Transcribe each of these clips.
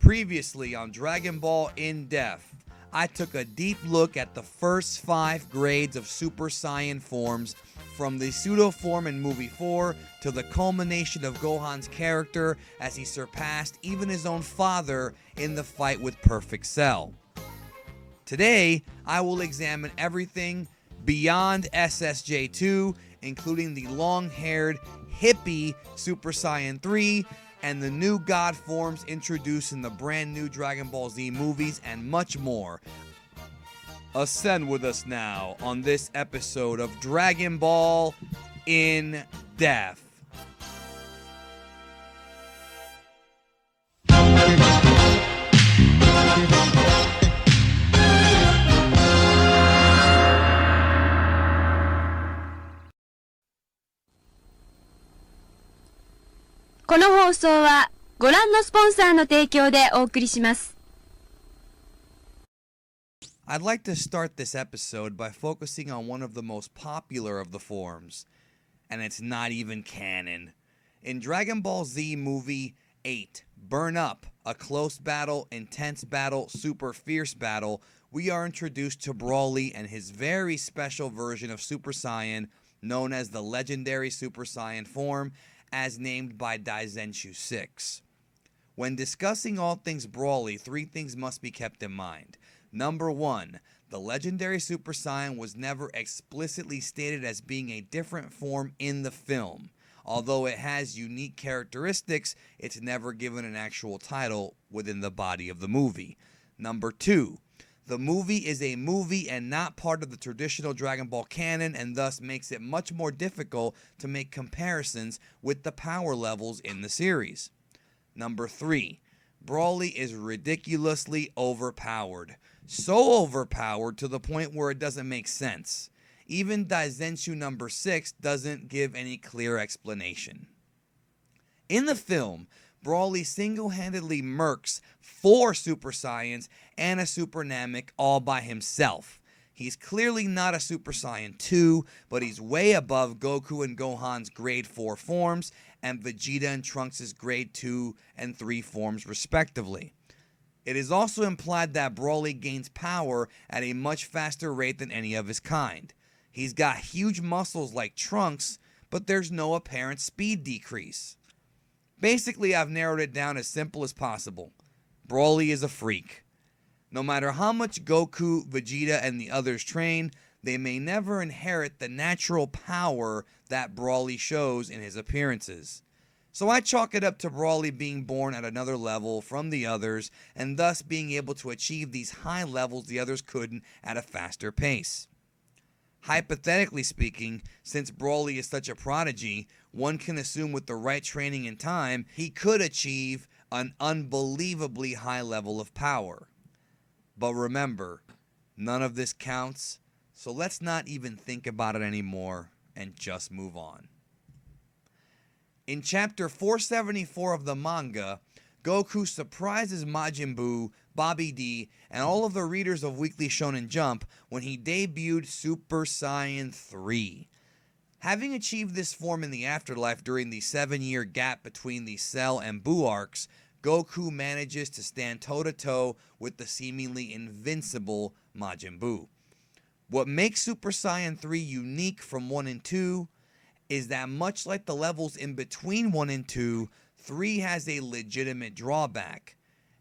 Previously on Dragon Ball In Depth, I took a deep look at the first 5 grades of Super Saiyan forms, from the pseudo form in Movie 4 to the culmination of Gohan's character as he surpassed even his own father in the fight with Perfect Cell. Today, I will examine everything beyond SSJ2, including the long-haired, hippie Super Saiyan 3, and the new god forms introduced in the brand new Dragon Ball Z movies, and much more. Ascend with us now on this episode of Dragon Ball In Depth.この放送はご覧のスポンサーの提供でお送りします。I'd like to start this episode by focusing on one of the most popular of the forms, and it's not even canon. In Dragon Ball Z Movie 8, Burn Up, a close battle, intense battle, super fierce battle, we are introduced to Broly and his very special version of Super Saiyan, known as the legendary Super Saiyan form, as named by Daizenshu 6. When discussing all things Broly, 3 things must be kept in mind. Number 1, the legendary Super Saiyan was never explicitly stated as being a different form in the film. Although it has unique characteristics, it's never given an actual title within the body of the movie. Number 2, the movie is a movie and not part of the traditional Dragon Ball canon, and thus makes it much more difficult to make comparisons with the power levels in the series. Number 3, Broly is ridiculously overpowered. So overpowered to the point where it doesn't make sense. Even Daizenshu number 6 doesn't give any clear explanation. In the film, Broly single-handedly murks 4 Super Saiyans and a Super Namek all by himself. He's clearly not a Super Saiyan 2, but he's way above Goku and Gohan's grade 4 forms, and Vegeta and Trunks' grade 2 and 3 forms respectively. It is also implied that Broly gains power at a much faster rate than any of his kind. He's got huge muscles like Trunks, but there's no apparent speed decrease. Basically, I've narrowed it down as simple as possible. Broly is a freak. No matter how much Goku, Vegeta, and the others train, they may never inherit the natural power that Broly shows in his appearances. So I chalk it up to Broly being born at another level from the others, and thus being able to achieve these high levels the others couldn't at a faster pace. Hypothetically speaking, since Broly is such a prodigy, one can assume with the right training and time, he could achieve an unbelievably high level of power. But remember, none of this counts, so let's not even think about it anymore and just move on. In chapter 474 of the manga, Goku surprises Majin Buu, Bobby D, and all of the readers of Weekly Shonen Jump when he debuted Super Saiyan 3. Having achieved this form in the afterlife during the 7-year gap between the Cell and Buu arcs, Goku manages to stand toe-to-toe with the seemingly invincible Majin Buu. What makes Super Saiyan 3 unique from 1 and 2 is that much like the levels in between 1 and 2, 3 has a legitimate drawback.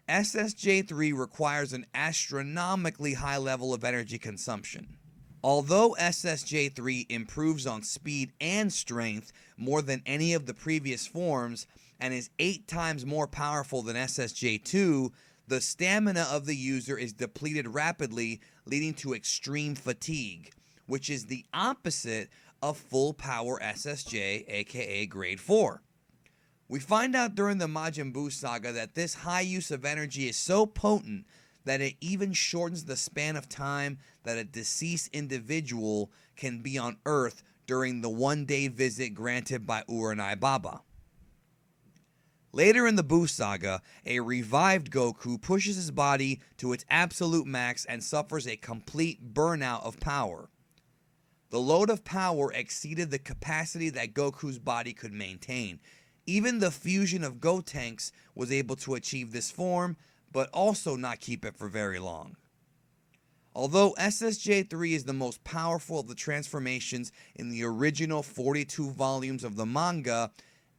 SSJ3 requires an astronomically high level of energy consumption. Although SSJ3 improves on speed and strength more than any of the previous forms and is 8 times more powerful than SSJ2, the stamina of the user is depleted rapidly, leading to extreme fatigue, which is the opposite of full power SSJ, aka grade 4. We find out during the Majin Buu saga that this high use of energy is so potent that it even shortens the span of time that a deceased individual can be on Earth during the 1-day visit granted by Uranai Baba. Later in the Buu saga, a revived Goku pushes his body to its absolute max and suffers a complete burnout of power. The load of power exceeded the capacity that Goku's body could maintain. Even the fusion of Gotenks was able to achieve this form, but also not keep it for very long. Although SSJ3 is the most powerful of the transformations in the original 42 volumes of the manga,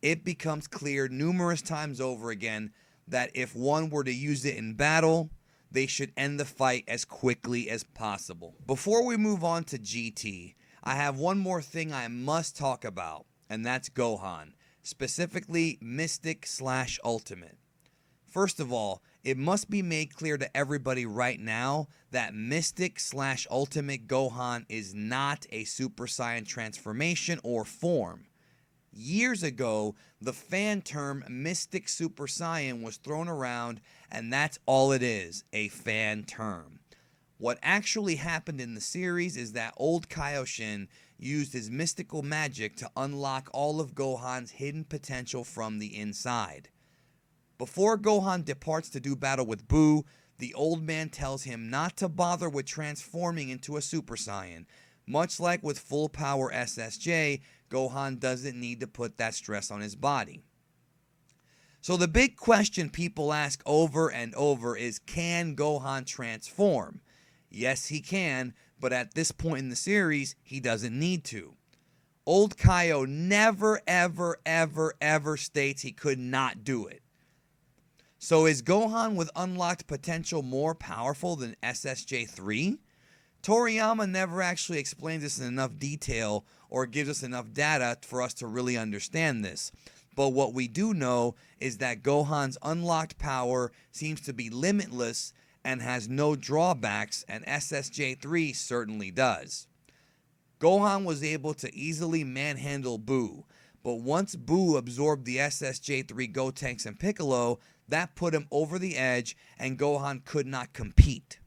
it becomes clear numerous times over again that if one were to use it in battle, they should end the fight as quickly as possible. Before we move on to GT, I have one more thing I must talk about, and that's Gohan, specifically Mystic/Ultimate. First of all, it must be made clear to everybody right now that Mystic/Ultimate Gohan is not a Super Saiyan transformation or form. Years ago, the fan term Mystic Super Saiyan was thrown around, and that's all it is, a fan term. What actually happened in the series is that old Kaioshin used his mystical magic to unlock all of Gohan's hidden potential from the inside. Before Gohan departs to do battle with Buu, the old man tells him not to bother with transforming into a Super Saiyan. Much like with full power SSJ, Gohan doesn't need to put that stress on his body. So the big question people ask over and over is, can Gohan transform? Yes, he can, but at this point in the series, he doesn't need to. Old Kaio never, ever states he could not do it. So is Gohan with unlocked potential more powerful than SSJ3? Toriyama never actually explains this in enough detail or gives us enough data for us to really understand this. But what we do know is that Gohan's unlocked power seems to be limitless and has no drawbacks, and SSJ3 certainly does. Gohan was able to easily manhandle Buu, but once Buu absorbed the SSJ3 Gotenks and Piccolo, that put him over the edge and Gohan could not compete.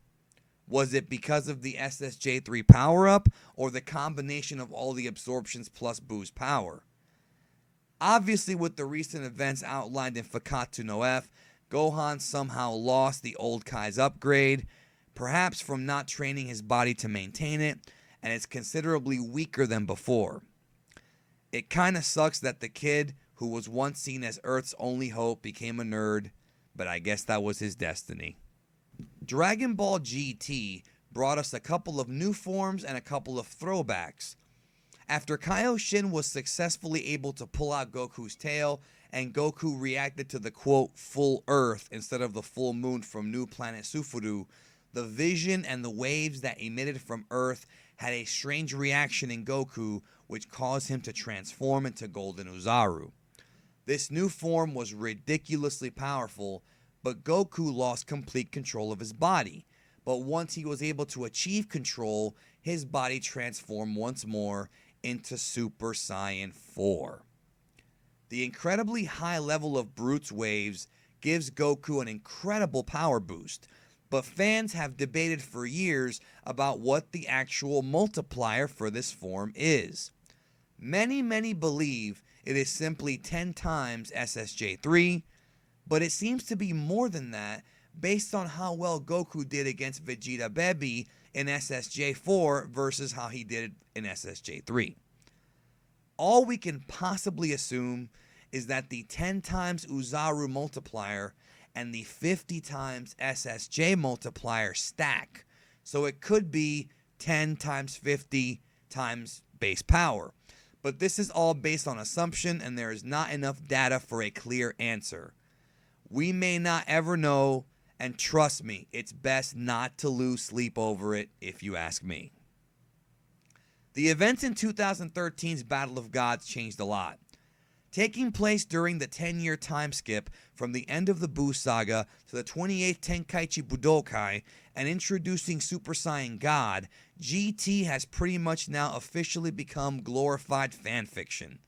Was it because of the SSJ3 power-up or the combination of all the absorptions plus Buu's power? Obviously, with the recent events outlined in Fakatsu no F, Gohan somehow lost the old Kai's upgrade, perhaps from not training his body to maintain it, and it's considerably weaker than before. It kinda sucks that the kid, who was once seen as Earth's only hope, became a nerd, but I guess that was his destiny. Dragon Ball GT brought us a couple of new forms and a couple of throwbacks. After Kaioshin was successfully able to pull out Goku's tail, and Goku reacted to the quote full Earth instead of the full moon from New Planet Sufuru, the vision and the waves that emitted from Earth had a strange reaction in Goku, which caused him to transform into Golden Uzaru. This new form was ridiculously powerful, but Goku lost complete control of his body. But once he was able to achieve control, his body transformed once more into Super Saiyan 4. The incredibly high level of Brutes waves gives Goku an incredible power boost, but fans have debated for years about what the actual multiplier for this form is. Many believe it is simply 10 times SSJ3, but it seems to be more than that based on how well Goku did against Vegeta Baby in SSJ4 versus how he did in SSJ3. All we can possibly assume is that the 10 times Uzaru multiplier and the 50 times SSJ multiplier stack, so it could be 10 times 50 times base power. But this is all based on assumption, and there is not enough data for a clear answer. We may not ever know, and trust me, it's best not to lose sleep over it, if you ask me. The events in 2013's Battle of Gods changed a lot. Taking place during the 10-year time skip from the end of the Buu Saga to the 28th Tenkaichi Budokai and introducing Super Saiyan God, GT has pretty much now officially become glorified fanfiction.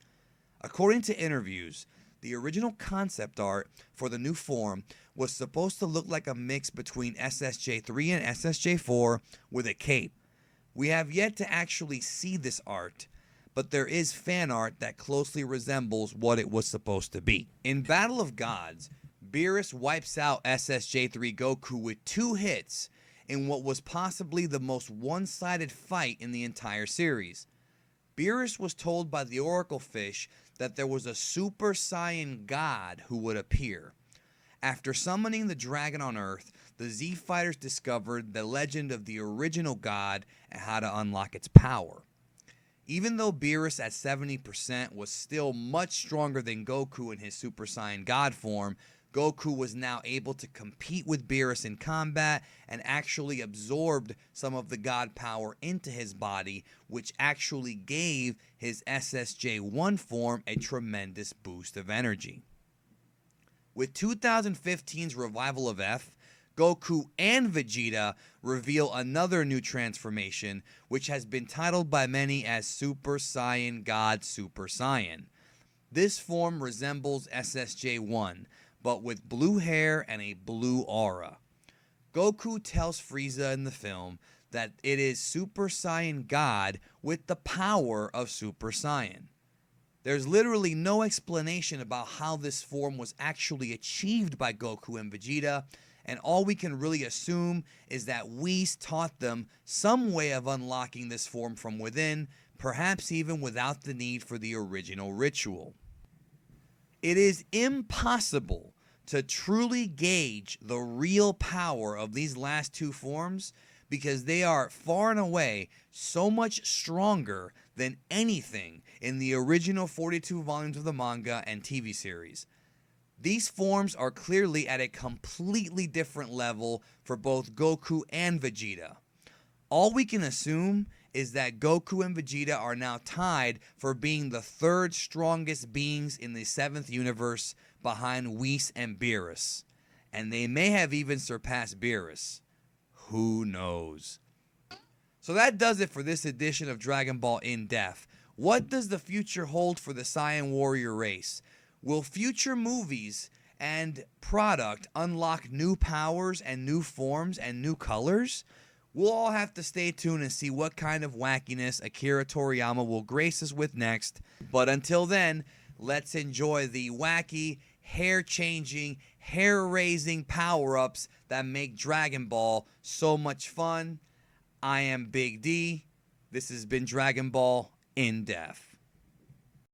According to interviews, the original concept art for the new form was supposed to look like a mix between SSJ3 and SSJ4 with a cape. We have yet to actually see this art, but there is fan art that closely resembles what it was supposed to be. In Battle of Gods, Beerus wipes out SSJ3 Goku with 2 hits in what was possibly the most one-sided fight in the entire series. Beerus was told by the Oracle Fish that there was a Super Saiyan God who would appear. After summoning the dragon on Earth, the Z Fighters discovered the legend of the original God and how to unlock its power. Even though Beerus at 70% was still much stronger than Goku in his Super Saiyan God form, Goku was now able to compete with Beerus in combat and actually absorbed some of the God power into his body, which actually gave his SSJ-1 form a tremendous boost of energy. With 2015's revival of F, Goku and Vegeta reveal another new transformation, which has been titled by many as Super Saiyan God Super Saiyan. This form resembles SSJ-1, but with blue hair and a blue aura. Goku tells Frieza in the film that it is Super Saiyan God with the power of Super Saiyan. There's literally no explanation about how this form was actually achieved by Goku and Vegeta, and all we can really assume is that Whis taught them some way of unlocking this form from within, perhaps even without the need for the original ritual. It is impossible to truly gauge the real power of these last two forms because they are far and away so much stronger than anything in the original 42 volumes of the manga and TV series. These forms are clearly at a completely different level for both Goku and Vegeta. All we can assume is that Goku and Vegeta are now tied for being the third strongest beings in the 7th universe behind Whis and Beerus. And they may have even surpassed Beerus. Who knows? So that does it for this edition of Dragon Ball In Depth. What does the future hold for the Saiyan warrior race? Will future movies and product unlock new powers and new forms and new colors? We'll all have to stay tuned and see what kind of wackiness Akira Toriyama will grace us with next. But until then, let's enjoy the wacky, hair-changing, hair-raising power-ups that make Dragon Ball so much fun. I am Big D. This has been Dragon Ball In Depth.